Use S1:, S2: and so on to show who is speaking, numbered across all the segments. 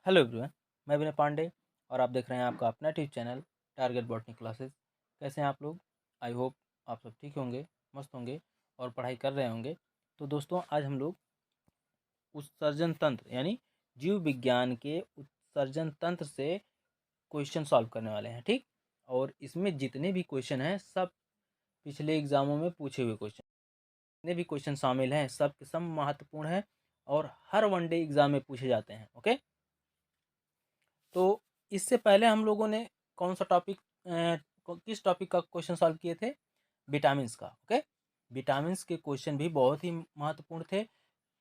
S1: Hello everyone, मैं विनय पांडे और आप देख रहे हैं आपका अपना YouTube channel target botany classes. कैसे हैं आप लोग? आई होप आप सब ठीक होंगे, मस्त होंगे और पढ़ाई कर रहे होंगे। तो दोस्तों, आज हम लोग उत्सर्जन तंत्र यानी जीव विज्ञान के उत्सर्जन तंत्र से क्वेश्चन सॉल्व करने वाले हैं, ठीक। और इसमें जितने भी क्वेश्चन हैं सब पिछले एग्जामों में पूछे हुए क्वेश्चन, जितने भी क्वेश्चन शामिल हैं सब के सब महत्वपूर्ण हैं और हर वनडे एग्जाम में पूछे जाते हैं। ओके, तो इससे पहले हम लोगों ने कौन सा टॉपिक किस टॉपिक का क्वेश्चन सॉल्व किए थे? विटामिन्स का। ओके, विटामिन्स के क्वेश्चन भी बहुत ही महत्वपूर्ण थे,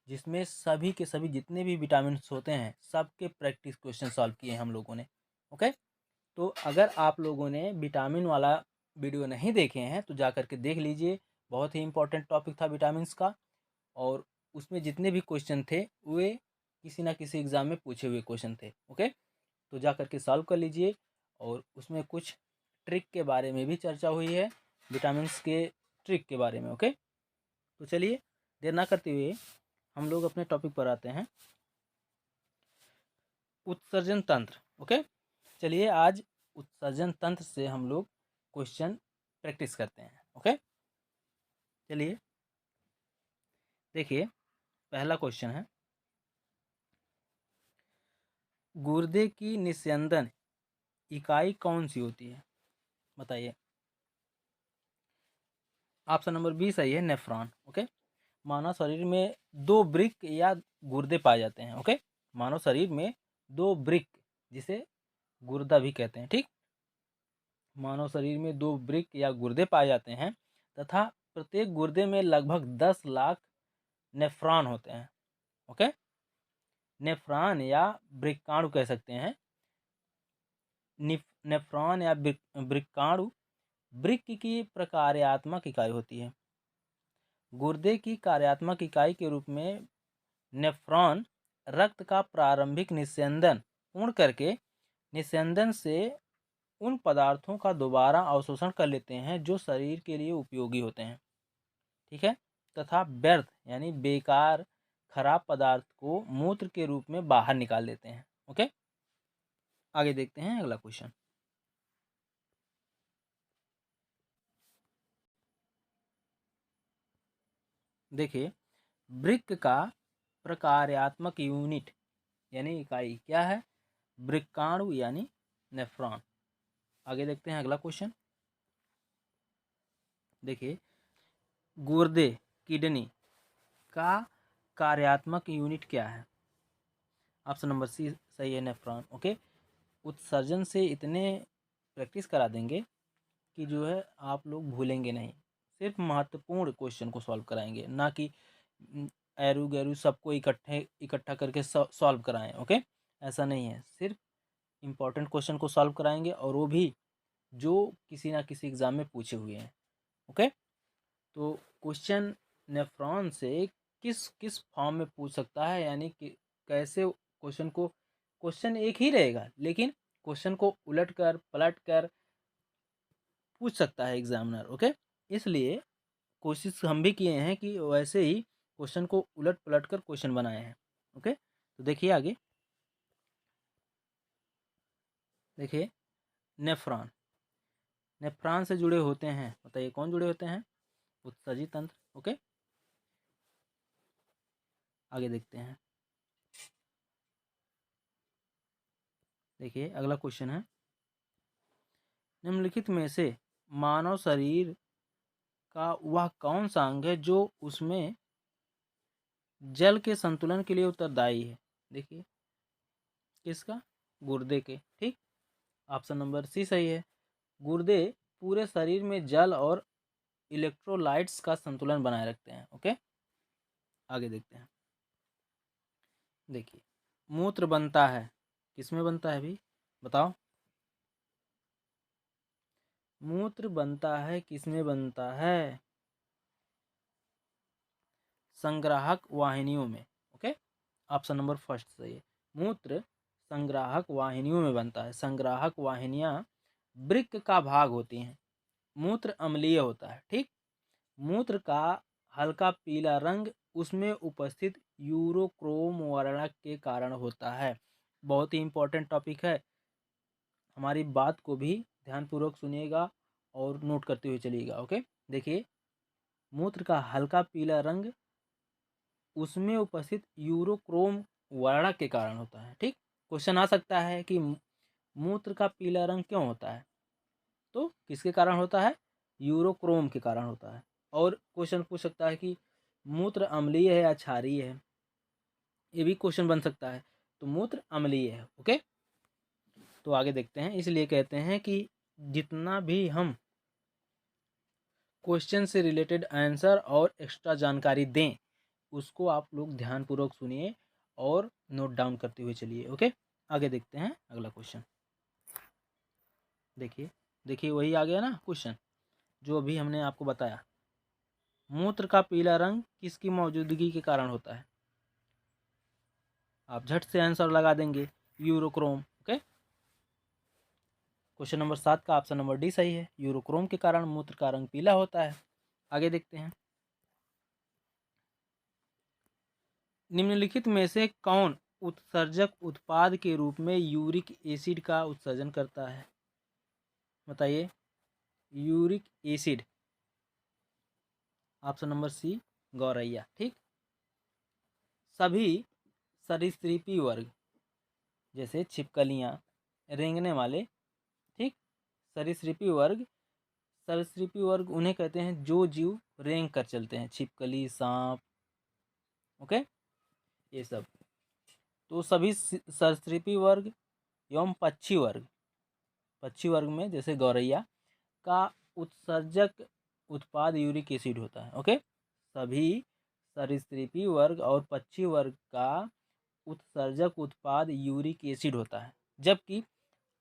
S1: जिसमें सभी के सभी जितने भी विटामिन्स होते हैं सबके प्रैक्टिस क्वेश्चन सॉल्व किए हैं हम लोगों ने। ओके, तो अगर आप लोगों ने विटामिन वाला वीडियो नहीं देखे हैं तो जा करके देख लीजिए। बहुत ही इंपॉर्टेंट टॉपिक था विटामिन्स का, और उसमें जितने भी क्वेश्चन थे वे किसी ना किसी एग्जाम में पूछे हुए क्वेश्चन थे। ओके, तो जा करके सॉल्व कर लीजिए। और उसमें कुछ ट्रिक के बारे में भी चर्चा हुई है, विटामिन्स के ट्रिक के बारे में। ओके, तो चलिए देर ना करते हुए हम लोग अपने टॉपिक पर आते हैं, उत्सर्जन तंत्र। ओके, चलिए आज उत्सर्जन तंत्र से हम लोग क्वेश्चन प्रैक्टिस करते हैं। ओके, चलिए देखिए, पहला क्वेश्चन है, गुर्दे की निस्यंदन इकाई कौन सी होती है? बताइए। ऑप्शन नंबर बी सही है, नेफ्रॉन। ओके, मानव शरीर में दो वृक्क या गुर्दे पाए जाते हैं। ओके, मानव शरीर में दो वृक्क, जिसे गुर्दा भी कहते हैं, ठीक। मानव शरीर में दो वृक्क या गुर्दे पाए जाते हैं तथा प्रत्येक गुर्दे में लगभग 10 लाख नेफ्रॉन होते हैं। ओके, नेफ्रॉन या वृक्काणु कह सकते हैं। नेफ्रॉन या वृक्काणु वृक्क की प्रकार्यात्मक इकाई होती है। गुर्दे की कार्यात्मक इकाई के रूप में नेफ्रॉन रक्त का प्रारंभिक निस्यंदन पूर्ण करके निस्यंदन से उन पदार्थों का दोबारा अवशोषण कर लेते हैं जो शरीर के लिए उपयोगी होते हैं, ठीक है, तथा व्यर्थ यानी बेकार खराब पदार्थ को मूत्र के रूप में बाहर निकाल देते हैं। ओके, आगे देखते हैं अगला क्वेश्चन। देखिए, वृक्क का प्रकार्यात्मक यूनिट यानी इकाई क्या है? वृक्काणु यानी नेफ्रॉन। आगे देखते हैं अगला क्वेश्चन। देखिए, गुर्दे किडनी का कार्यात्मक यूनिट क्या है? ऑप्शन नंबर सी सही है, नेफ्रॉन। ओके, उत्सर्जन से इतने प्रैक्टिस करा देंगे कि जो है आप लोग भूलेंगे नहीं। सिर्फ महत्वपूर्ण क्वेश्चन को सॉल्व कराएंगे, ना कि एरू गैरू सबको इकट्ठा करके सॉल्व कराएं। ओके, ऐसा नहीं है, सिर्फ इम्पोर्टेंट क्वेश्चन को सॉल्व कराएंगे, और वो भी जो किसी ना किसी एग्जाम में पूछे हुए हैं। ओके, तो क्वेश्चन नेफ्रॉन से किस किस फॉर्म में पूछ सकता है, यानी कि कैसे क्वेश्चन एक ही रहेगा लेकिन क्वेश्चन को उलट कर पलट कर पूछ सकता है एग्जामिनर। ओके, इसलिए कोशिश हम भी किए हैं कि वैसे ही क्वेश्चन को उलट पलट कर क्वेश्चन बनाए हैं। ओके, तो देखिए आगे। देखिए, नेफ्रॉन नेफ्रॉन से जुड़े होते हैं, बताइए कौन जुड़े होते हैं? उत्सर्जी तंत्र। ओके, आगे देखते हैं। देखिए अगला क्वेश्चन है, निम्नलिखित में से मानव शरीर का वह कौन सा अंग है जो उसमें जल के संतुलन के लिए उत्तरदायी है? देखिए, किसका? गुर्दे के, ठीक। ऑप्शन नंबर सी सही है। गुर्दे पूरे शरीर में जल और इलेक्ट्रोलाइट्स का संतुलन बनाए रखते हैं। ओके, आगे देखते हैं। देखिए, मूत्र बनता है, किसमें बनता है भी बताओ? मूत्र बनता है किसमें बनता है? संग्राहक वाहिनियों में। ओके, ऑप्शन नंबर फर्स्ट सही है। मूत्र संग्राहक वाहिनियों में बनता है। संग्राहक वाहिनियां वृक्क का भाग होती हैं। मूत्र अम्लीय होता है, ठीक। मूत्र का हल्का पीला रंग उसमें उपस्थित यूरोक्रोम वर्णक के कारण होता है। बहुत ही इम्पोर्टेंट टॉपिक है। हमारी बात को भी ध्यानपूर्वक सुनिएगा और नोट करते हुए चलिएगा। ओके, देखिए, मूत्र का हल्का पीला रंग उसमें उपस्थित यूरोक्रोम वर्णा के कारण होता है। ठीक, क्वेश्चन आ सकता है कि मूत्र का पीला रंग क्यों होता है, तो किसके कारण होता है? यूरोक्रोम के कारण होता है। और क्वेश्चन पूछ सकता है कि मूत्र अम्लीय है या क्षारीय है, ये भी क्वेश्चन बन सकता है। तो मूत्र अम्लीय है। ओके, तो आगे देखते हैं। इसलिए कहते हैं कि जितना भी हम क्वेश्चन से रिलेटेड आंसर और एक्स्ट्रा जानकारी दें, उसको आप लोग ध्यानपूर्वक सुनिए और नोट डाउन करते हुए चलिए। ओके, आगे देखते हैं अगला क्वेश्चन। देखिए देखिए, वही आ गया ना क्वेश्चन जो अभी हमने आपको बताया। मूत्र का पीला रंग किसकी मौजूदगी के कारण होता है? आप झट से आंसर लगा देंगे, यूरोक्रोम। ओके, क्वेश्चन नंबर 7 का ऑप्शन नंबर डी सही है। यूरोक्रोम के कारण मूत्र का रंग पीला होता है। आगे देखते हैं। निम्नलिखित में से कौन उत्सर्जक उत्पाद के रूप में यूरिक एसिड का उत्सर्जन करता है? बताइए। Uric acid, option number C, गौरैया। ठीक, सभी सरीसृपी वर्ग जैसे छिपकलियाँ, रेंगने वाले, ठीक, सरीसृपी वर्ग उन्हें कहते हैं जो जीव रेंग कर चलते हैं, छिपकली, सांप। ओके, ये सब। तो सभी सरीसृपी वर्ग एवं पक्षी वर्ग में जैसे गौरैया का उत्सर्जक उत्पाद यूरिक एसिड होता है। ओके, सभी सरीसृपी वर्ग और पक्षी वर्ग का उत्सर्जक उत्पाद यूरिक एसिड होता है, जबकि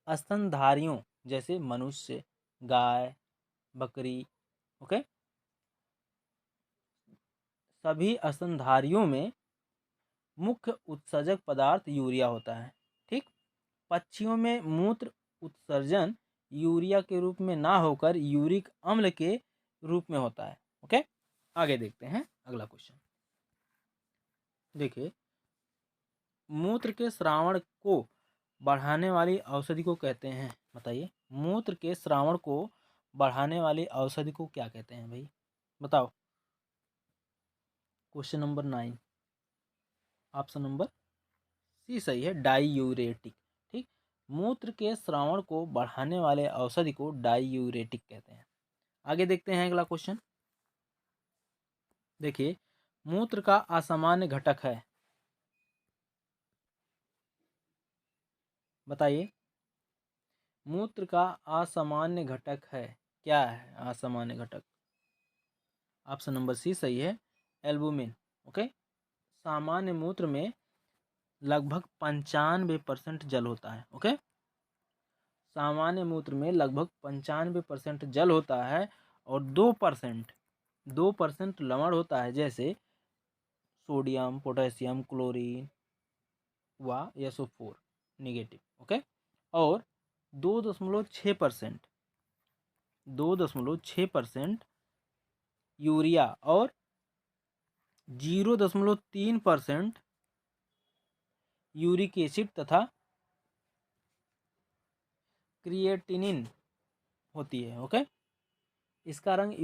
S1: स्तनधारियों जैसे मनुष्य, गाय, बकरी, ओके, सभी स्तनधारियों में मुख्य उत्सर्जक पदार्थ यूरिया होता है। ठीक, पक्षियों में मूत्र उत्सर्जन यूरिया के रूप में ना होकर यूरिक अम्ल के रूप में होता है। ओके, आगे देखते हैं अगला क्वेश्चन। देखिए, मूत्र के स्रावण को बढ़ाने वाली औषधि को कहते हैं। बताइए, मूत्र के स्रावण को बढ़ाने वाली औषधि को क्या कहते हैं भाई? बताओ। Question number 9, option number C सही है, डाईयूरेटिक। ठीक, मूत्र के स्रावण को बढ़ाने वाले औषधि को डाईयूरेटिक कहते हैं। आगे देखते हैं अगला क्वेश्चन। देखिए, मूत्र का असामान्य घटक है। बताइए, मूत्र का असामान्य घटक है, क्या है असामान्य घटक? ऑप्शन नंबर सी सही है, एल्बुमिन। ओके, सामान्य मूत्र में लगभग 95% जल होता है। ओके, सामान्य मूत्र में लगभग 95% जल होता है और 2% लवण होता है, जैसे सोडियम, पोटेशियम, क्लोरीन व SO4 निगेटिव। ओके, और 2.6% 2.6% यूरिया और 0.3% यूरिक एसिड तथा क्रिएटिनिन होती है। ओके, इसका रंग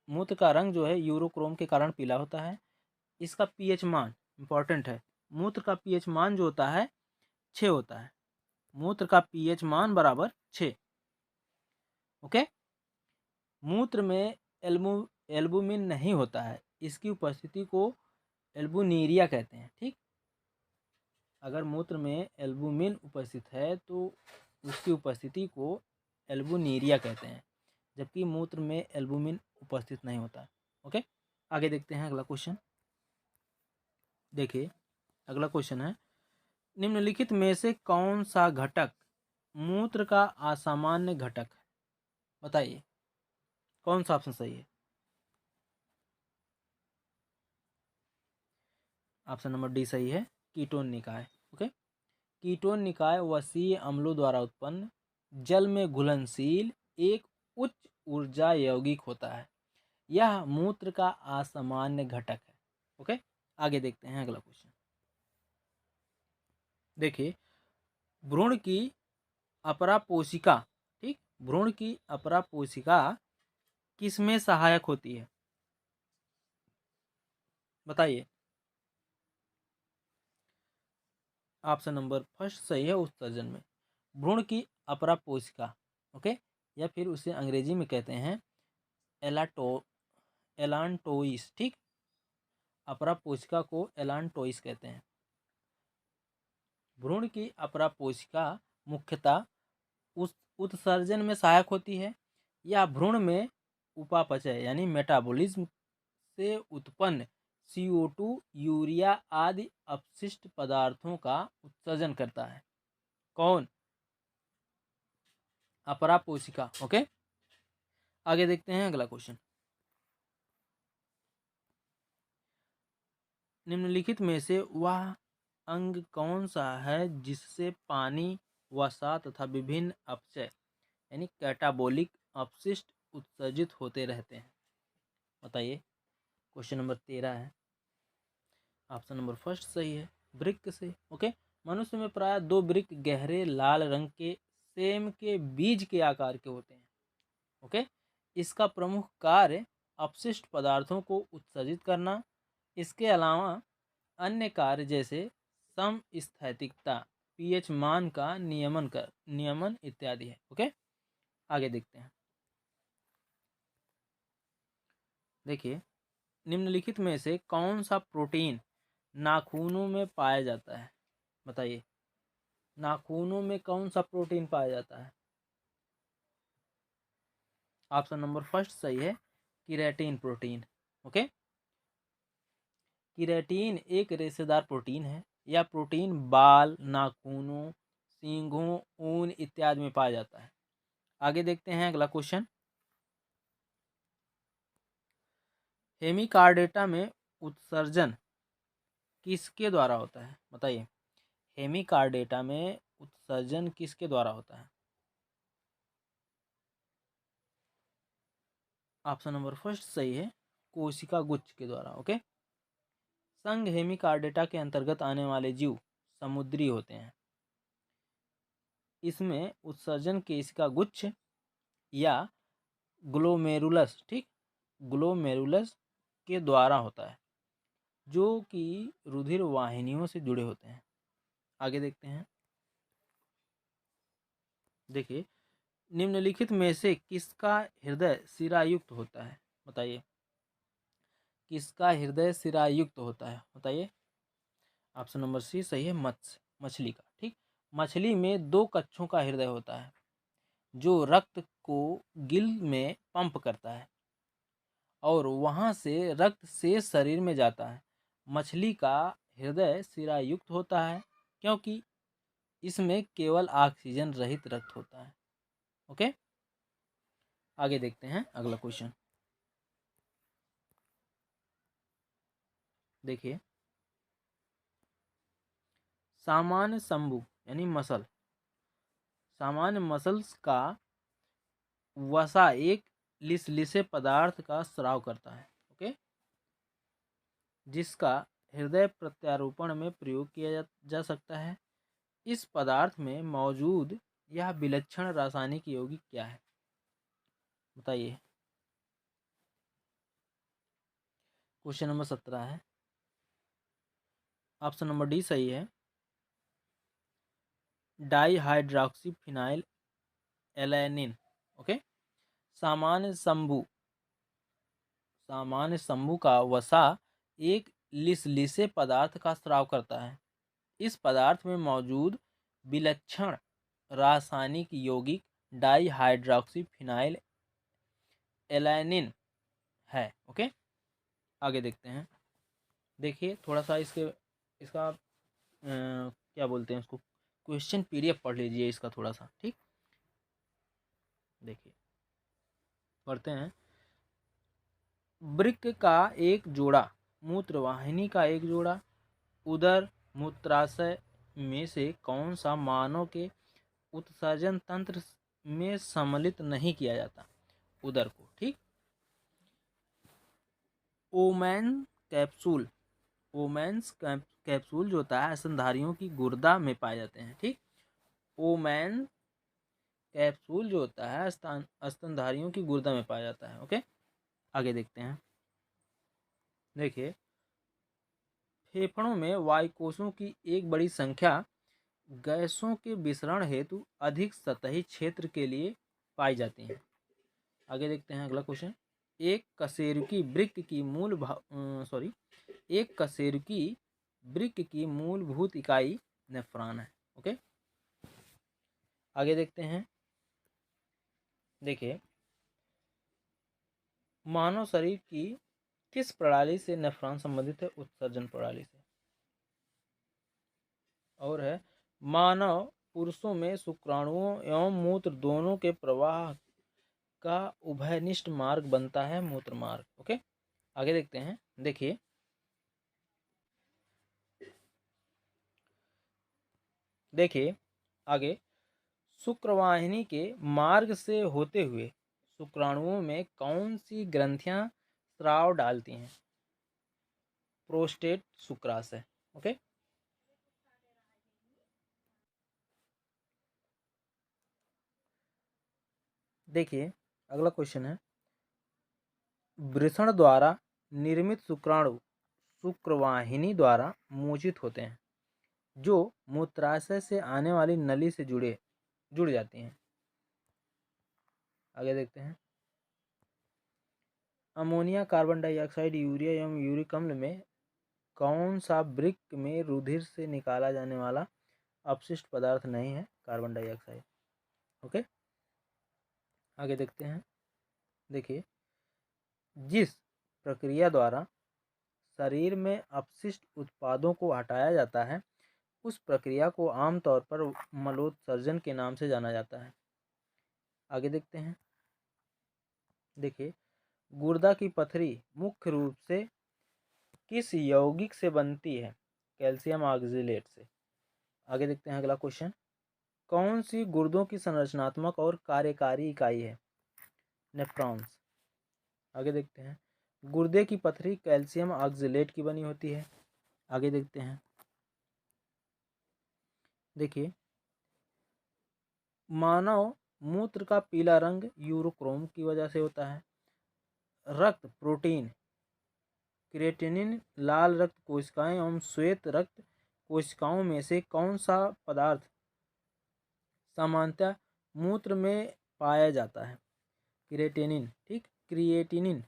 S1: मूत्र का रंग जो है यूरोक्रोम के कारण पीला होता है। इसका पीएच मान इंपॉर्टेंट है। मूत्र का पीएच मान जो होता है 6 होता है। मूत्र का पीएच मान बराबर 6। ओके, मूत्र में एल्बुमिन नहीं होता है, इसकी उपस्थिति को एल्बुनीरिया कहते हैं। ठीक, अगर मूत्र में एल्बुमिन उपस्थित है तो उसकी उपस्थिति को एल्बुनीरिया कहते हैं, जबकि मूत्र में एल्बुमिन उपस्थित नहीं होता। ओके, आगे देखते हैं अगला क्वेश्चन। देखिए, अगला क्वेश्चन है, निम्नलिखित में से कौन सा घटक मूत्र का असामान्य घटक है? बताइए, कौन सा ऑप्शन सही है? ऑप्शन नंबर डी सही है, कीटोन निकाय। ओके, कीटोन निकाय वसीय अम्लों द्वारा उत्पन्न जल में घुलनशील एक उच्च ऊर्जा यौगिक होता है। यह मूत्र का असामान्य घटक है। ओके, आगे देखते हैं अगला क्वेश्चन। देखिए, भ्रूण की अपरा कोशिका, ठीक, भ्रूण की अपरा कोशिका किसमें सहायक होती है? बताइए। ऑप्शन नंबर फर्स्ट सही है, उत्सर्जन में। भ्रूण की अपरा कोशिका, ओके, या फिर उसे अंग्रेजी में कहते हैं एलाटो एलांटोइस, ठीक, अपरा कोशिका को एलांटोइस कहते हैं। भ्रूण की अपरा कोशिका मुख्यतः उस उत्सर्जन में सहायक होती है या भ्रूण में उपापचय यानी मेटाबॉलिज्म से उत्पन्न CO2, यूरिया आदि अपशिष्ट पदार्थों का उत्सर्जन करता है। कौन? अपरा कोशिका। ओके, आगे देखते हैं अगला क्वेश्चन। निम्नलिखित में से वह अंग कौन सा है जिससे पानी, वसा तथा विभिन्न अपचय यानी कैटाबोलिक अपशिष्ट उत्सर्जित होते रहते हैं? बताइए। क्वेश्चन नंबर 13 है। ऑप्शन नंबर फर्स्ट सही है, वृक्क से। ओके, मनुष्य में प्राय 2 वृक्क गहरे लाल रंग के सेम के बीज के आकार के होते हैं। ओके, इसका प्रमुख कार्य अपशिष्ट पदार्थों को उत्सर्जित करना, इसके अलावा अन्य कार्य जैसे समस्थैतिकता, पीएच मान का नियमन इत्यादि है। ओके, आगे देखते हैं। देखिए, निम्नलिखित में से कौन सा प्रोटीन नाखूनों में पाया जाता है? बताइए, नाखूनों में कौन सा प्रोटीन पाया जाता है? ऑप्शन नंबर फर्स्ट सही है, केराटिन प्रोटीन। ओके, केराटिन एक रेशेदार प्रोटीन है। यह प्रोटीन बाल, नाखूनों, सींगों, ऊन इत्यादि में पाया जाता है। आगे देखते हैं अगला क्वेश्चन। हेमिकार्डेटा में उत्सर्जन किसके द्वारा होता है? बताइए, हेमिकार्डेटा में उत्सर्जन किसके द्वारा होता है? ऑप्शन नंबर फर्स्ट सही है, कोशिका गुच्छ के द्वारा। ओके, संघ हेमिकार्डेटा के अंतर्गत आने वाले जीव समुद्री होते हैं। इसमें उत्सर्जन कोशिका गुच्छ या ग्लोमेरुलस, ठीक, ग्लोमेरुलस के द्वारा होता है, जो कि रुधिर वाहिनियों से जुड़े होते हैं। आगे देखते हैं। देखिए, निम्नलिखित में से किसका हृदय सिरायुक्त होता है? बताइए, किसका हृदय सिरायुक्त होता है? बताइए। ऑप्शन नंबर सी सही है, मछली का। ठीक, मछली में 2 कक्षों का हृदय होता है जो रक्त को गिल में पंप करता है और वहां से रक्त से शरीर में जाता है। मछली का हृदय सिरायुक्त होता है क्योंकि इसमें केवल ऑक्सीजन रहित रक्त होता है। ओके, आगे देखते हैं अगला क्वेश्चन। देखिए, सामान्य संभु यानी सामान्य मसल्स का वसा एक लिसलिसे पदार्थ का स्राव करता है। ओके, जिसका हृदय प्रत्यारोपण में प्रयोग किया जा सकता है। इस पदार्थ में मौजूद यह विलक्षण रासायनिक यौगिक क्या है? बताइए। क्वेश्चन नंबर 17 है। ऑप्शन नंबर डी सही है, डाईहाइड्रोक्सी फिनाइल एलैनिन। ओके, सामान्य शंभु सामान्य शंभु का वसा एक लिसलिसे पदार्थ का स्राव करता है। इस पदार्थ में मौजूद विलक्षण रासायनिक यौगिक डाईहाइड्रोक्सी फिनाइल एलैनिन है। ओके, आगे देखते हैं। देखिए, थोड़ा सा इसका क्या बोलते हैं उसको, क्वेश्चन पीडीएफ पढ़ लीजिए इसका थोड़ा सा। ठीक, देखिए पढ़ते हैं। वृक्क का एक जोड़ा, मूत्रवाहिनी का एक जोड़ा, उदर मूत्राशय में से कौन सा मानव के उत्सर्जन तंत्र में सम्मिलित नहीं किया जाता? उदर को। ठीक, ओमैन कैप्सूल ओमेन्स कैप्सूल जो होता है स्तनधारियों की गुर्दा में पाए जाते हैं। ठीक, ओमेन कैप्सूल जो होता है स्तनधारियों की गुर्दा में पाया जाता है। ओके, आगे देखते हैं। देखिए, फेफड़ों में वायुकोशों की एक बड़ी संख्या गैसों के विसरण हेतु अधिक सतही क्षेत्र के लिए पाई जाती हैं। आगे देखते हैं अगला क्वेश्चन। एक कशेरुकी वृक्क की एक कशेरुकी वृक्क की मूलभूत इकाई नेफ्रॉन है। ओके, आगे देखते हैं। देखिए, मानव शरीर की किस प्रणाली से नेफ्रॉन संबंधित है? उत्सर्जन प्रणाली से। और है, मानव पुरुषों में शुक्राणुओं एवं मूत्र दोनों के प्रवाह का उभयनिष्ठ मार्ग बनता है मूत्र मार्ग। ओके, आगे देखते हैं। देखिए आगे, शुक्रवाहिनी के मार्ग से होते हुए शुक्राणुओं में कौन सी ग्रंथियां स्राव डालती हैं? प्रोस्टेट शुक्राशय। ओके, देखिए अगला क्वेश्चन है, वृषण द्वारा निर्मित शुक्राणु शुक्रवाहिनी द्वारा मोचित होते हैं जो मूत्राशय से आने वाली नली से जुड़ जाती हैं। आगे देखते हैं। अमोनिया, कार्बन डाइऑक्साइड, यूरिया एवं यूरिक अम्ल में कौन सा वृक्क में रुधिर से निकाला जाने वाला अपशिष्ट पदार्थ नहीं है? Carbon dioxide. ओके, आगे देखते हैं। देखिए, जिस प्रक्रिया द्वारा शरीर में अपशिष्ट उत्पादों को हटाया जाता है उस प्रक्रिया को आमतौर पर मलोत्सर्जन के नाम से जाना जाता है। आगे देखते हैं। देखिए, गुर्दा की पथरी मुख्य रूप से किस यौगिक से बनती है? कैल्शियम ऑक्जेलेट से। आगे देखते हैं अगला क्वेश्चन। कौन सी गुर्दों की संरचनात्मक और कार्यकारी इकाई है? नेफ्रॉन्स। आगे देखते हैं। गुर्दे की पथरी कैल्शियम ऑक्जेलेट की बनी होती है। आगे देखते हैं। देखिए, मानव मूत्र का पीला रंग यूरोक्रोम की वजह से होता है। रक्त प्रोटीन क्रिएटिनिन लाल रक्त कोशिकाएं एवं श्वेत रक्त कोशिकाओं में से कौन सा पदार्थ सामान्यतः मूत्र में पाया जाता है? क्रिएटिनिन। ठीक, क्रिएटिनिन।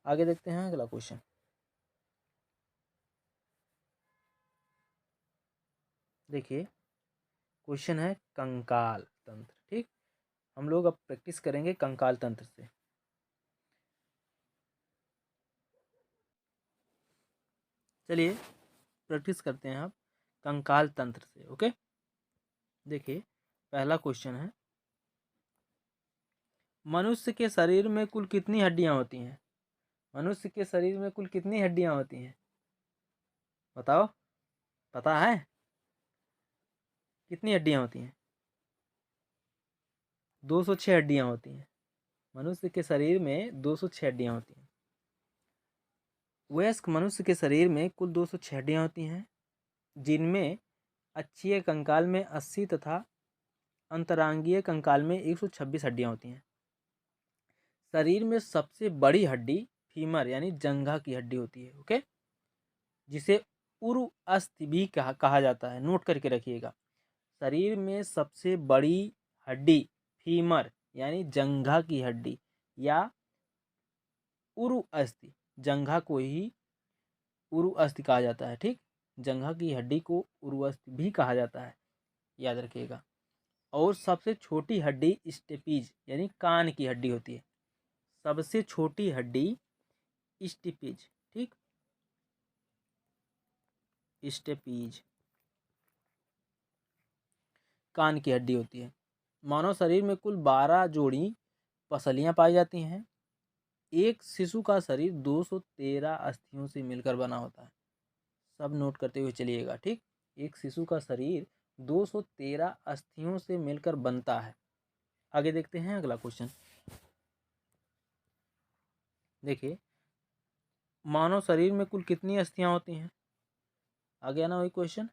S1: आगे देखते हैं अगला क्वेश्चन। देखिए, क्वेश्चन है कंकाल तंत्र। ठीक, हम लोग अब प्रैक्टिस करेंगे कंकाल तंत्र से। चलिए प्रैक्टिस करते हैं आप कंकाल तंत्र से। ओके, देखिए पहला क्वेश्चन है, मनुष्य के शरीर में कुल कितनी हड्डियां होती हैं? मनुष्य के शरीर में कुल कितनी हड्डियां होती हैं? बताओ, पता है कितनी हड्डियां होती हैं? 206 हड्डियां होती हैं। मनुष्य के शरीर में 206 हड्डियां होती हैं। वयस्क मनुष्य के शरीर में कुल 206 हड्डियां होती हैं, जिनमें अक्षीय कंकाल में 80 तथा अंतरांगीय कंकाल में 126 हड्डियां होती हैं। शरीर में सबसे बड़ी हड्डी फीमर यानी जंघा की हड्डी होती है। ओके, जिसे उरु अस्थि भी कहा जाता है। नोट करके रखिएगा, शरीर में सबसे बड़ी हड्डी फीमर यानी जंघा की हड्डी या उरु अस्थि, जंघा को ही उरु अस्थि कहा जाता है। ठीक, जंघा की हड्डी को उरु अस्थि भी कहा जाता है, याद रखिएगा। और सबसे छोटी हड्डी स्टेपीज यानी कान की हड्डी होती है। सबसे छोटी हड्डी स्टेपीज। ठीक, स्टेपीज कान की हड्डी होती है। मानव शरीर में कुल 12 जोड़ी पसलियां पाई जाती हैं। एक शिशु का शरीर 213 अस्थियों से मिलकर बना होता है। सब नोट करते हुए चलिएगा। ठीक, एक शिशु का शरीर 213 अस्थियों से मिलकर बनता है। आगे देखते हैं अगला क्वेश्चन। देखिए, मानव शरीर में कुल कितनी अस्थियां होती हैं? आ गया ना वही क्वेश्चन,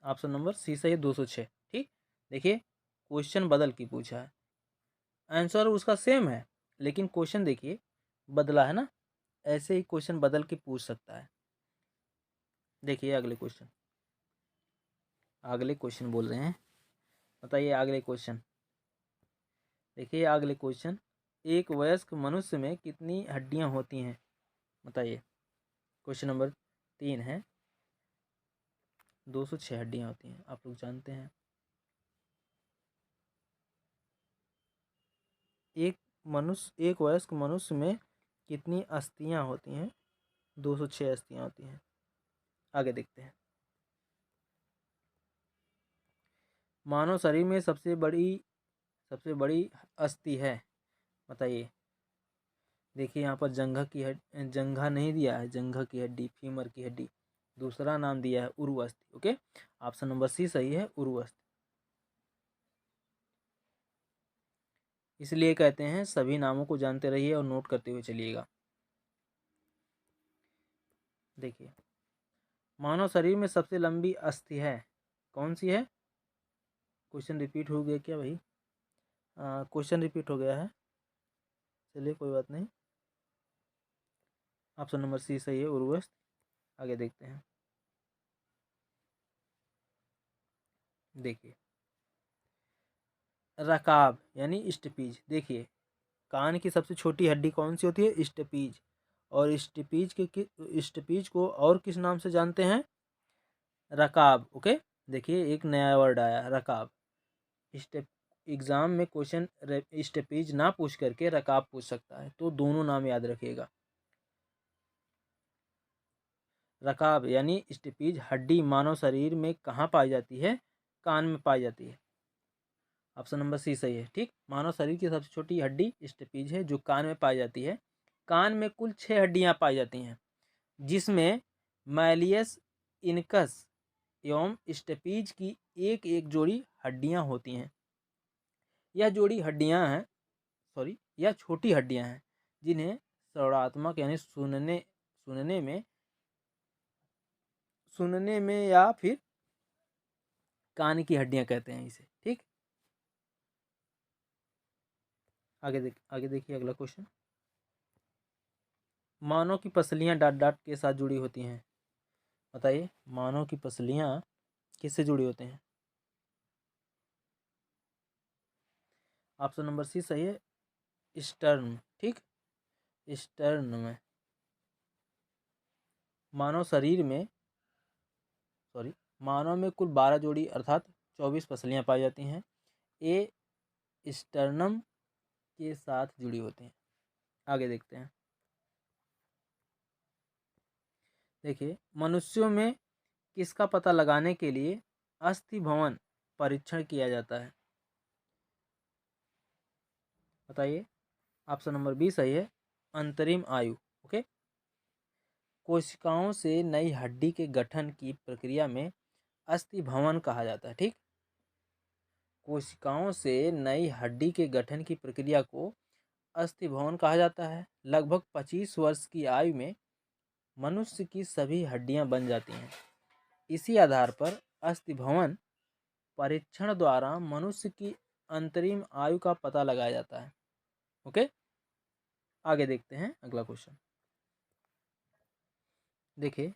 S1: ऑप्शन नंबर सी सही है, 206। ठीक, देखिए क्वेश्चन बदल के पूछा है, आंसर उसका सेम है लेकिन क्वेश्चन देखिए बदला है ना, ऐसे ही क्वेश्चन बदल के पूछ सकता है। देखिए अगले क्वेश्चन बोल रहे हैं, बताइए अगले क्वेश्चन। देखिए अगले क्वेश्चन, एक वयस्क मनुष्य में कितनी हड्डियां होती हैं, बताइए। क्वेश्चन नंबर 3 है, 206 हड्डियां होती हैं, आप लोग जानते हैं। एक वयस्क मनुष्य में कितनी अस्थियां होती हैं, 206 अस्थियां होती हैं। आगे देखते हैं। मानव शरीर में सबसे बड़ी अस्थि है, बताइए। देखिए यहाँ पर जंघा नहीं दिया है, जंघा की हड्डी, फीमर की हड्डी, दूसरा नाम दिया है उरु अस्थि। ओके, ऑप्शन नंबर सी सही है, उरु अस्थि। इसलिए कहते हैं सभी नामों को जानते रहिए और नोट करते हुए चलिएगा। देखिए मानव शरीर में सबसे लंबी अस्थि है, कौन सी है? क्वेश्चन रिपीट हो गया क्या भाई? क्वेश्चन रिपीट हो गया है, चलिए कोई बात नहीं। ऑप्शन नंबर सी सही है, उरु अस्थि। आगे देखते हैं। देखिए रकाब यानी स्टपीज, देखिए कान की सबसे छोटी हड्डी कौन सी होती है? स्टपीज। और स्टपीज को और किस नाम से जानते हैं? रकाब। ओके, देखिए एक नया वर्ड आया, रकाब। स्टेप एग्जाम में क्वेश्चन स्टपीज ना पूछ करके रकाब पूछ सकता है, तो दोनों नाम याद रखिएगा। रकाब यानी स्टपीज हड्डी मानव शरीर में कहाँ पाई जाती है? कान में पाई जाती है। ऑप्शन नंबर सी सही है। ठीक, मानव शरीर की सबसे छोटी हड्डी स्टपीज है जो कान में पाई जाती है। कान में कुल 6 हड्डियां पाई जाती हैं, जिसमें मैलियस, इनकस एवं स्टपीज की एक एक जोड़ी हड्डियां होती हैं। यह छोटी हड्डियां हैं जिन्हें श्रवणात्मक यानी सुनने में या फिर कान की हड्डियां कहते हैं इसे। ठीक, आगे देखिए अगला क्वेश्चन। मानव की पसलियां डाट डाट के साथ जुड़ी होती हैं, बताइए। मानव की पसलियां किससे जुड़ी होती हैं? ऑप्शन नंबर सी सही है, स्टर्न। ठीक, स्टर्न में मानव शरीर में सॉरी मानव में कुल 12 जोड़ी अर्थात 24 पसलियां पाई जाती हैं। ये स्टर्नम के साथ जुड़ी होती हैं। आगे देखते हैं। देखिए मनुष्यों में किसका पता लगाने के लिए अस्थि भवन परीक्षण किया जाता है, बताइए। ऑप्शन नंबर बी सही है, अंतरिम आयु। ओके, कोशिकाओं से नई हड्डी के गठन की प्रक्रिया में अस्थि भवन कहा जाता है। ठीक, कोशिकाओं से नई हड्डी के गठन की प्रक्रिया को अस्थि भवन कहा जाता है। लगभग 25 वर्ष की आयु में मनुष्य की सभी हड्डियां बन जाती हैं। इसी आधार पर अस्थि भवन परीक्षण द्वारा मनुष्य की अंतरिम आयु का पता लगाया जाता है। ओके, आगे देखते हैं अगला क्वेश्चन। देखिए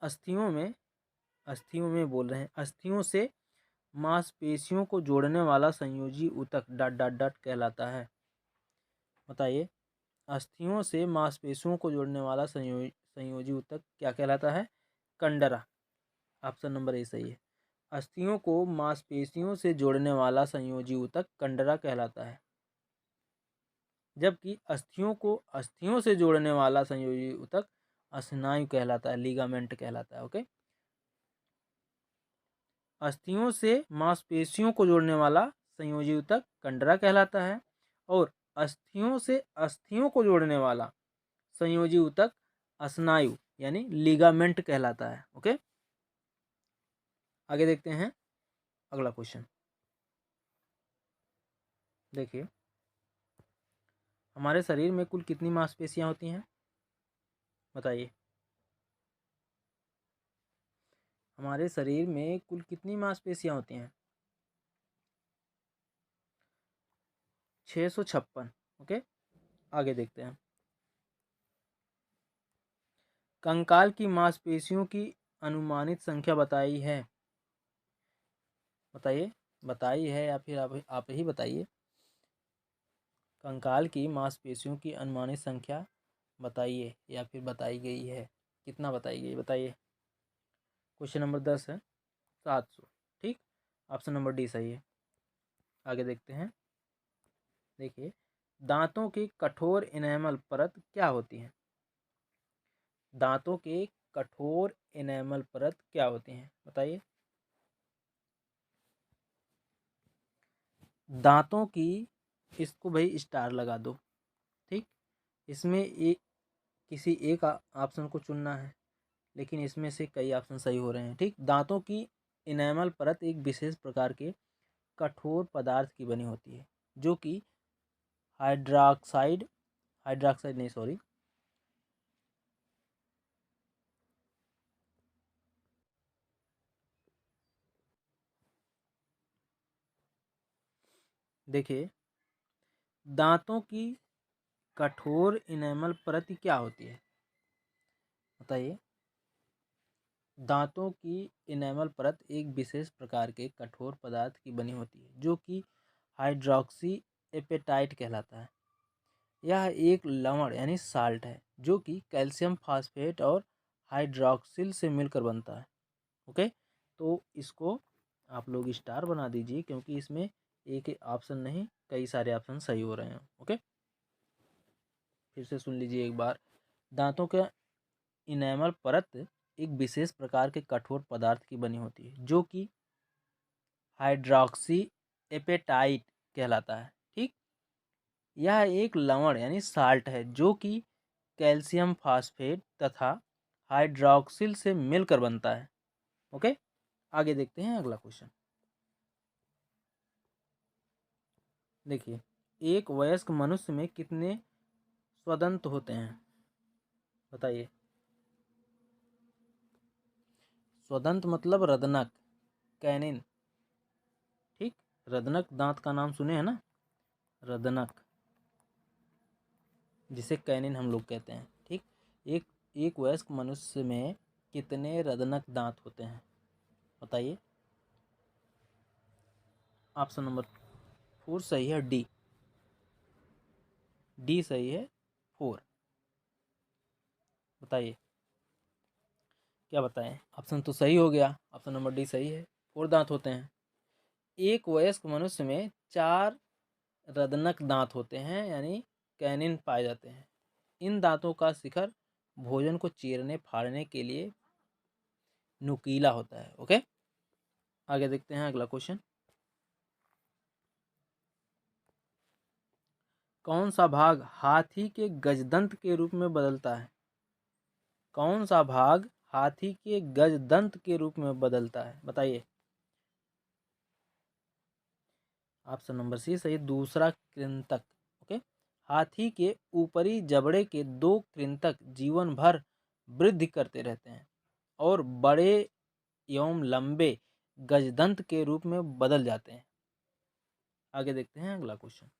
S1: अस्थियों में बोल रहे हैं, अस्थियों से मांसपेशियों को जोड़ने वाला संयोजी ऊतक डॉट डॉट डॉट कहलाता है, बताइए। अस्थियों से मांसपेशियों को जोड़ने वाला संयोजी ऊतक क्या कहलाता है? कंडरा। ऑप्शन नंबर ए सही है, अस्थियों को मांसपेशियों से जोड़ने वाला संयोजी ऊतक कंडरा कहलाता है। जबकि अस्थियों से जोड़ने वाला संयोजी ऊतक स्नायु कहलाता है, लिगामेंट कहलाता है। ओके, अस्थियों से मांसपेशियों को जोड़ने वाला संयोजी ऊतक कंडरा कहलाता है और अस्थियों से अस्थियों को जोड़ने वाला संयोजी ऊतक स्नायु यानी लिगामेंट कहलाता है। ओके, आगे देखते हैं अगला क्वेश्चन। देखिए हमारे शरीर में कुल कितनी मांसपेशियां होती हैं, बताइए। हमारे शरीर में कुल कितनी मांसपेशियां होती हैं? 656। ओके, आगे देखते हैं। कंकाल की मांसपेशियों की अनुमानित संख्या बताई है। बताइए, बताई है या फिर आप ही बताइए। कंकाल की मांसपेशियों की अनुमानित संख्या बताइए या फिर बताई गई है। कितना बताई गई बताइए। क्वेश्चन नंबर 10 है 700। ठीक, ऑप्शन नंबर डी सही है। आगे देखते हैं। देखिए, दांतों की कठोर इनेमल परत क्या होती है? दांतों के कठोर इनेमल परत क्या होती हैं बताइए। दांतों की, इसको भाई स्टार लगा दो। ठीक, इसमें एक, किसी एक ऑप्शन को चुनना है, लेकिन इसमें से कई ऑप्शन सही हो रहे हैं। ठीक, दांतों की इनेमल परत एक विशेष प्रकार के कठोर पदार्थ की बनी होती है जो कि हाइड्रोक्साइड हाइड्रोक्साइड नहीं, सॉरी, देखिए, दांतों की कठोर इनेमल परत क्या होती है बताइए। दांतों की इनेमल परत एक विशेष प्रकार के कठोर पदार्थ की बनी होती है जो कि हाइड्रोक्सी एपेटाइट कहलाता है। यह एक लवण यानी साल्ट है जो कि कैल्शियम फास्फेट और हाइड्रोक्सिल से मिलकर बनता है। ओके, तो इसको आप लोग स्टार बना दीजिए क्योंकि इसमें एक ऑप्शन नहीं, कई सारे ऑप्शन सही हो रहे हैं। ओके, फिर से सुन लीजिए एक बार। दांतों का इनेमल परत एक विशेष प्रकार के कठोर पदार्थ की बनी होती है जो कि हाइड्रोक्सी एपेटाइट कहलाता है। ठीक, यह एक लवण यानी साल्ट है जो कि कैल्शियम फास्फेट तथा हाइड्रोक्सिल से मिलकर बनता है। ओके, आगे देखते हैं अगला क्वेश्चन। देखिए, एक वयस्क मनुष्य में कितने स्वदंत होते हैं बताइए। स्वदंत मतलब रदनक, कैनिन। ठीक, रदनक दांत का नाम सुने हैं ना, रदनक, जिसे कैनिन हम लोग कहते हैं। ठीक, एक एक वयस्क मनुष्य में कितने रदनक दांत होते हैं बताइए। ऑप्शन नंबर 4 सही है, डी। डी सही है, 4। बताइए क्या बताएं। ऑप्शन तो सही हो गया, ऑप्शन नंबर डी सही है, 4 दांत होते हैं। एक वयस्क मनुष्य में 4 रदनक दांत होते हैं यानी कैनिन पाए जाते हैं। इन दांतों का शिखर भोजन को चीरने फाड़ने के लिए नुकीला होता है। ओके, आगे देखते हैं अगला क्वेश्चन। कौन सा भाग हाथी के गजदंत के रूप में बदलता है? कौन सा भाग हाथी के गजदंत के रूप में बदलता है बताइए। ऑप्शन नंबर सी सही, दूसरा कृंतक। ओके, हाथी के ऊपरी जबड़े के 2 कृंतक जीवन भर वृद्धि करते रहते हैं और बड़े एवं लंबे गजदंत के रूप में बदल जाते हैं। आगे देखते हैं अगला क्वेश्चन।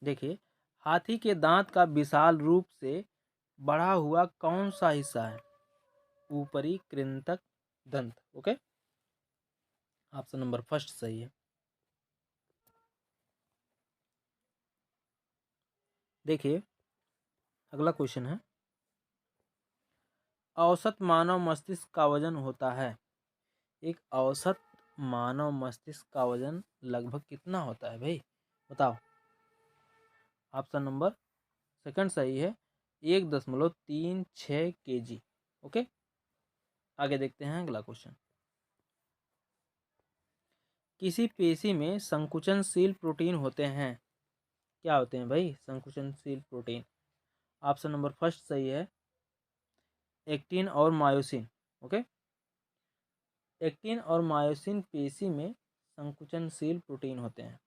S1: देखिए, हाथी के दांत का विशाल रूप से बढ़ा हुआ कौन सा हिस्सा है? ऊपरी कृंतक दंत। ओके, ऑप्शन नंबर फर्स्ट सही है। देखिए, अगला क्वेश्चन है, औसत मानव मस्तिष्क का वजन होता है। एक औसत मानव मस्तिष्क का वजन लगभग कितना होता है भाई बताओ। ऑप्शन नंबर सेकंड सही है, 1.36 kg। ओके, आगे देखते हैं अगला क्वेश्चन। किसी पेशी में संकुचनशील प्रोटीन होते हैं। क्या होते हैं भाई संकुचनशील प्रोटीन? ऑप्शन नंबर फर्स्ट सही है, एक्टिन और मायोसिन। ओके, एक्टिन और मायोसिन पेशी में संकुचनशील प्रोटीन होते हैं।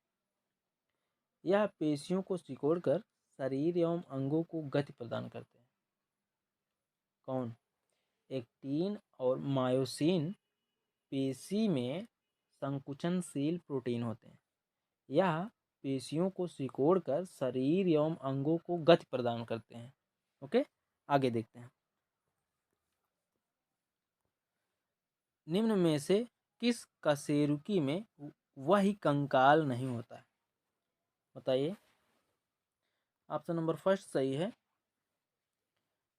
S1: यह पेशियों को सिकोड़कर शरीर एवं अंगों को गति प्रदान करते हैं। कौन? एक्टिन और मायोसिन पेशी में संकुचनशील प्रोटीन होते हैं। यह पेशियों को सिकोड़ कर शरीर एवं अंगों को गति प्रदान करते हैं। ओके, आगे देखते हैं। निम्न में से किस कशेरुकी में वही कंकाल नहीं होता है? बताइए। ऑप्शन नंबर फर्स्ट सही है,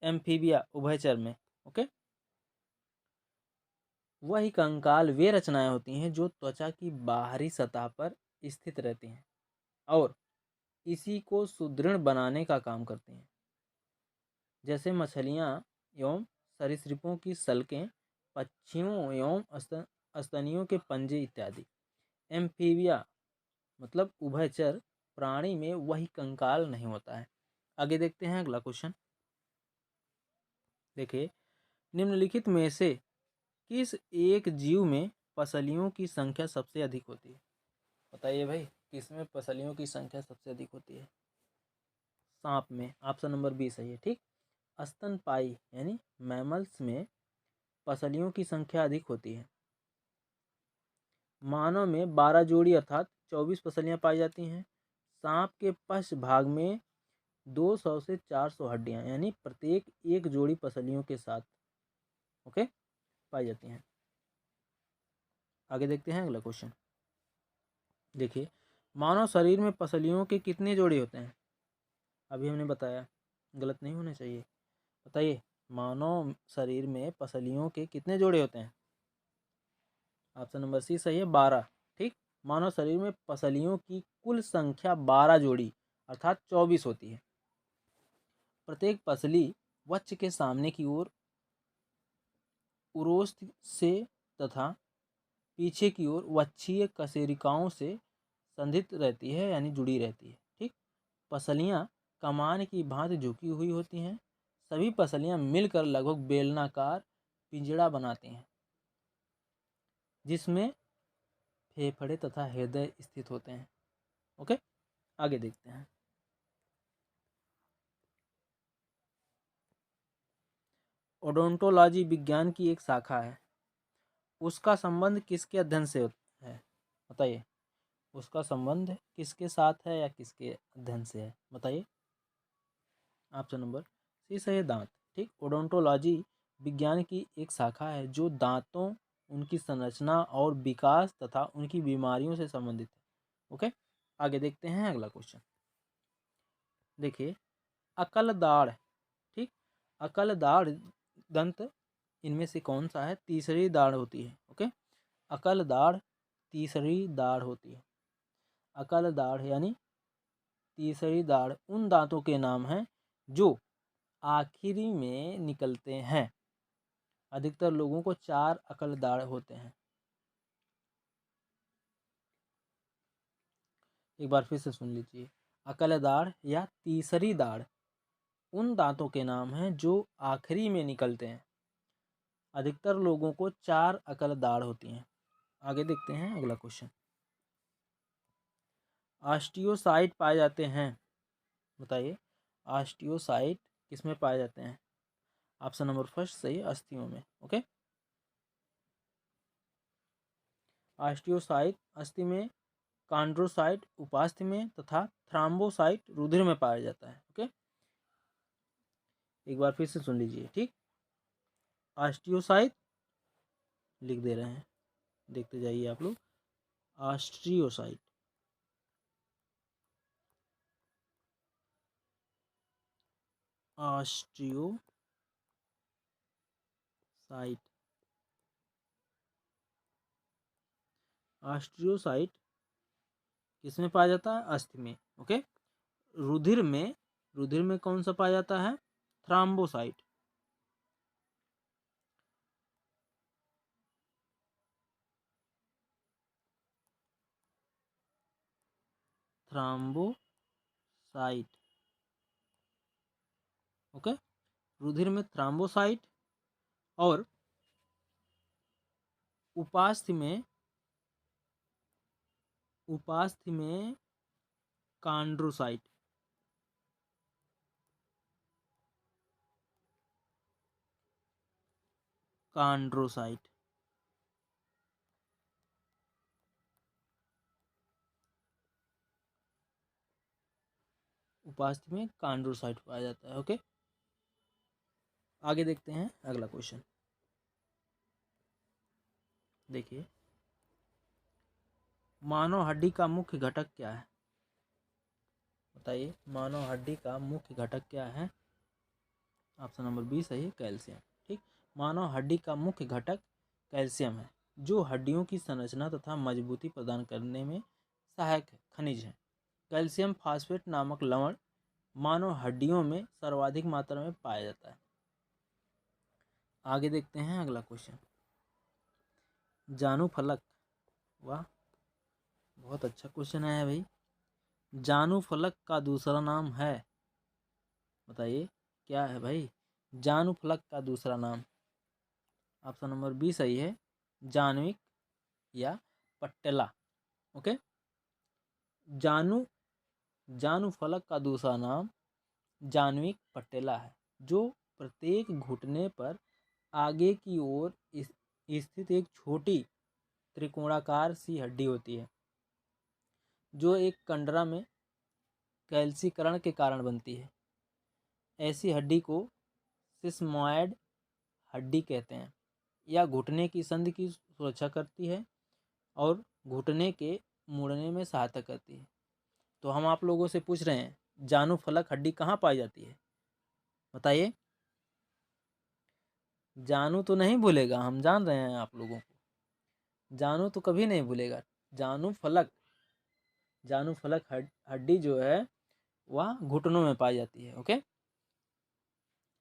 S1: एम्फीबिया उभयचर में। ओके, वही कंकाल वे रचनाएं होती हैं जो त्वचा की बाहरी सतह पर स्थित रहती हैं और इसी को सुदृढ़ बनाने का काम करती हैं, जैसे मछलियां एवं सरीसृपों की सल्कें, पक्षियों एवं स्तनियों के पंजे इत्यादि। एम्फीबिया मतलब उभयचर प्राणी में वही कंकाल नहीं होता है। आगे देखते हैं अगला क्वेश्चन। देखिए, निम्नलिखित में से किस एक जीव में पसलियों की संख्या सबसे अधिक होती है? बताइए भाई, किसमें पसलियों की संख्या सबसे अधिक होती है? सांप में। ऑप्शन नंबर बी सही है। ठीक, स्तनपायी यानी मैमल्स में पसलियों की संख्या अधिक होती है। मानव में 12 जोड़ी अर्थात 24 पसलियां पाई जाती हैं। सांप के पश्च भाग में 200 से 400 हड्डियां यानी प्रत्येक एक जोड़ी पसलियों के साथ ओके पाई जाती हैं। आगे देखते हैं अगला क्वेश्चन। देखिए, मानव शरीर में पसलियों के कितने जोड़े होते हैं? अभी हमने बताया, गलत नहीं होना चाहिए। बताइए, मानव शरीर में पसलियों के कितने जोड़े होते हैं? ऑप्शन नंबर सी सही है, 12। ठीक, मानव शरीर में पसलियों की कुल संख्या 12 जोड़ी अर्थात 24 होती है। प्रत्येक पसली वक्ष के सामने की ओर उरोस्थ से तथा पीछे की ओर वक्षीय कशेरुकाओं से संधित रहती है यानी जुड़ी रहती है। ठीक, पसलियां कमान की भांति झुकी हुई होती हैं। सभी पसलियां मिलकर लगभग बेलनाकार पिंजड़ा बनाती हैं जिसमें फेफड़े तथा हृदय स्थित होते हैं। ओके, आगे देखते हैं। ओडोंटोलॉजी विज्ञान की एक शाखा है। उसका संबंध किसके अध्ययन से है? बताइए, उसका संबंध किसके साथ है या किसके अध्ययन से है? बताइए। ऑप्शन नंबर सी सही है, दांत। ठीक, ओडोंटोलॉजी विज्ञान की एक शाखा है जो दांतों, उनकी संरचना और विकास तथा उनकी बीमारियों से संबंधित है। ओके, आगे देखते हैं अगला क्वेश्चन। देखिए, अकल दाढ़। ठीक, अकल दाढ़ दंत इनमें से कौन सा है? तीसरी दाढ़ होती है। ओके, अकल दाढ़ तीसरी दाढ़ होती है। अकल दाढ़ यानी तीसरी दाढ़ उन दांतों के नाम हैं जो आखिरी में निकलते हैं। अधिकतर लोगों को 4 अकल दाढ़ होते हैं। एक बार फिर से सुन लीजिए, अकल दाढ़ या तीसरी दाढ़ उन दांतों के नाम हैं जो आखिरी में निकलते हैं। अधिकतर लोगों को 4 अकल दाढ़ होती हैं। आगे देखते हैं अगला क्वेश्चन। ऑस्टियोसाइट पाए जाते हैं। बताइए, ऑस्टियोसाइट किसमें पाए जाते हैं? ऑप्शन नंबर फर्स्ट सही है, अस्थियों में। ओके, ऑस्टियोसाइट अस्थि में, कॉन्ड्रोसाइट उपास्थि में तथा थ्राम्बोसाइट रुधिर में पाया जाता है। ओके, एक बार फिर से सुन लीजिए। ठीक, ऑस्टियोसाइट लिख दे रहे हैं, देखते जाइए आप लोग। ऑस्ट्रियोसाइट, ऑस्ट्रियोसाइट ऑस्ट्रियोसाइट किसमें पाया जाता है? अस्थि में। ओके, रुधिर में, रुधिर में कौन सा पाया जाता है? थ्राम्बोसाइट। थ्राम्बोसाइट। ओके, रुधिर में थ्राम्बोसाइट और उपास्थि में, उपास्थि में कॉन्ड्रोसाइट। कॉन्ड्रोसाइट। उपास्थि में कॉन्ड्रोसाइट पाया जाता है। ओके, आगे देखते हैं अगला क्वेश्चन। देखिए, मानव हड्डी का मुख्य घटक क्या है? बताइए, मानव हड्डी का मुख्य घटक क्या है? ऑप्शन नंबर बी सही है, कैल्शियम। ठीक, मानव हड्डी का मुख्य घटक कैल्शियम है, जो हड्डियों की संरचना तथा मजबूती प्रदान करने में सहायक खनिज है। कैल्शियम फास्फेट नामक लवण मानव हड्डियों में सर्वाधिक मात्रा में पाया जाता है। आगे देखते हैं अगला क्वेश्चन। जानुफलक, वाह बहुत अच्छा क्वेश्चन आया भाई। जानुफलक का दूसरा नाम है, बताइए क्या है भाई? जानुफलक का दूसरा नाम, ऑप्शन नंबर बी सही है, जान्विक या पट्टेला। ओके, जानुफलक का दूसरा नाम जान्विक पट्टेला है, जो प्रत्येक घुटने पर आगे की ओर स्थित एक छोटी त्रिकोणाकार सी हड्डी होती है, जो एक कंडरा में कैल्सीकरण के कारण बनती है। ऐसी हड्डी को सिस्मॉइड हड्डी कहते हैं। यह घुटने की संधि की सुरक्षा करती है और घुटने के मुड़ने में सहायता करती है। तो हम आप लोगों से पूछ रहे हैं, जानुफलक हड्डी कहाँ पाई जाती है? बताइए। जानू तो नहीं भूलेगा, हम जान रहे हैं आप लोगों को। जानू तो कभी नहीं भूलेगा। जानुफलक हड्डी जो है वह घुटनों में पाई जाती है। ओके,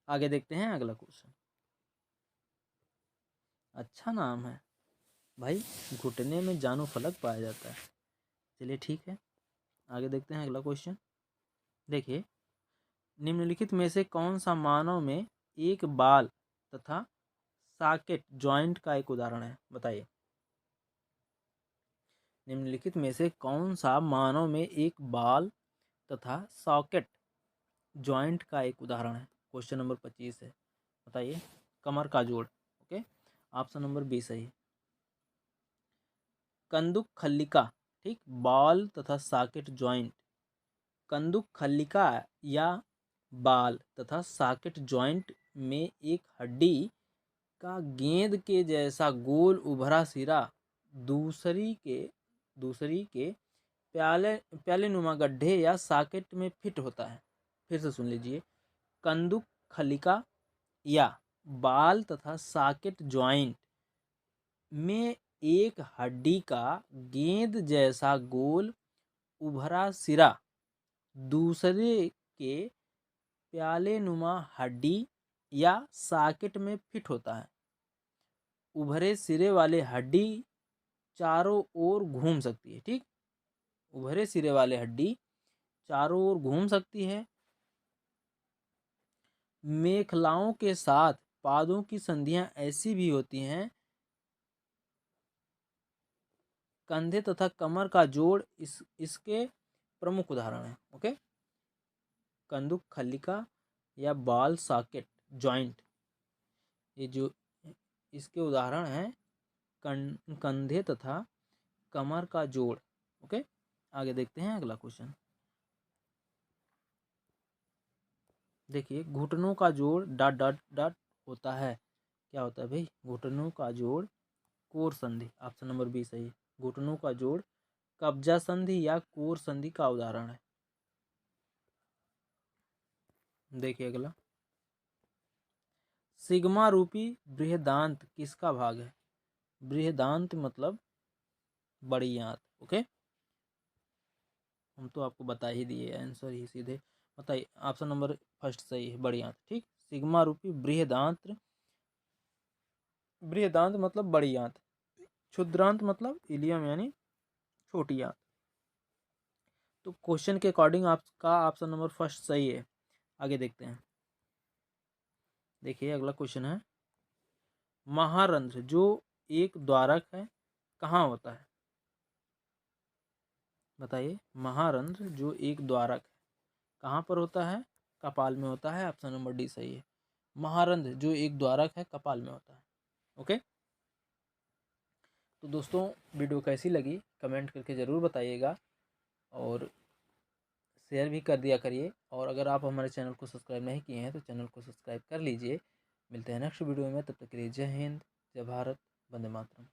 S1: आगे देखते हैं अगला क्वेश्चन। अच्छा नाम है भाई, घुटने में जानुफलक पाया जाता है। चलिए ठीक है, आगे देखते हैं अगला क्वेश्चन। देखिए, निम्नलिखित में से कौन सा मानव में एक बाल तथा सॉकेट जॉइंट का एक उदाहरण है? बताइए, निम्नलिखित में से कौन सा मानव में एक बाल तथा सॉकेट जॉइंट का एक उदाहरण है? क्वेश्चन नंबर 25 है, बताइए। कमर का जोड़। ओके, ऑप्शन नंबर बी सही है। कंदुक खल्लिका, ठीक, बाल तथा सॉकेट जॉइंट। कंदुक खल्लिका या बाल तथा सॉकेट जॉइंट में एक हड्डी का गेंद के जैसा गोल उभरा सिरा दूसरी के प्याले नुमा गड्ढे या सॉकेट में फिट होता है। फिर से सुन लीजिए, कंदुक खल्लिका या बाल तथा सॉकेट जॉइंट में एक हड्डी का गेंद जैसा गोल उभरा सिरा दूसरे के प्याले नुमा हड्डी या सॉकेट में फिट होता है। उभरे सिरे वाले हड्डी चारों ओर घूम सकती है। ठीक, उभरे सिरे वाले हड्डी चारों ओर घूम सकती है। मेखलाओं के साथ पादों की संधियां ऐसी भी होती हैं। कंधे तथा कमर का जोड़ इसके प्रमुख उदाहरण है। ओके, कंदुक खल्लिका या बाल सॉकेट जॉइंट, ये जो इसके उदाहरण हैं कंधे तथा कमर का जोड़। ओके, आगे देखते हैं अगला क्वेश्चन। देखिए, घुटनों का जोड़ डॉट डॉट डॉट होता है। क्या होता है भाई? घुटनों का जोड़ कोर संधि, ऑप्शन नंबर बी सही है। घुटनों का जोड़ कब्जा संधि या कोर संधि का उदाहरण है। देखिए अगला, सिग्मा रूपी बृहदांत किसका भाग है? बृहदांत मतलब बड़ी आंत। ओके, हम तो आपको बता ही दिए आंसर ही सीधे। बताइए, ऑप्शन नंबर फर्स्ट सही है, बड़ी आंत। ठीक, सिग्मा रूपी बृहदांत, बृहदांत मतलब बड़ी आंत, क्षुद्रांत मतलब इलियम यानी छोटी आंत। तो क्वेश्चन के अकॉर्डिंग आपका ऑप्शन नंबर फर्स्ट सही है। आगे देखते हैं। देखिए अगला क्वेश्चन है, महारंध्र जो एक द्वारक है कहाँ होता है? बताइए, महारंध्र जो एक द्वारक है कहाँ पर होता है? कपाल में होता है। ऑप्शन नंबर डी सही है। महारंध्र जो एक द्वारक है कपाल में होता है। ओके। तो दोस्तों वीडियो कैसी लगी कमेंट करके ज़रूर बताइएगा और शेयर भी कर दिया करिए। और अगर आप हमारे चैनल को सब्सक्राइब नहीं किए हैं तो चैनल को सब्सक्राइब कर लीजिए। मिलते हैं नेक्स्ट वीडियो में, तब तक के लिए जय हिंद, जय भारत, वंदे मातरम।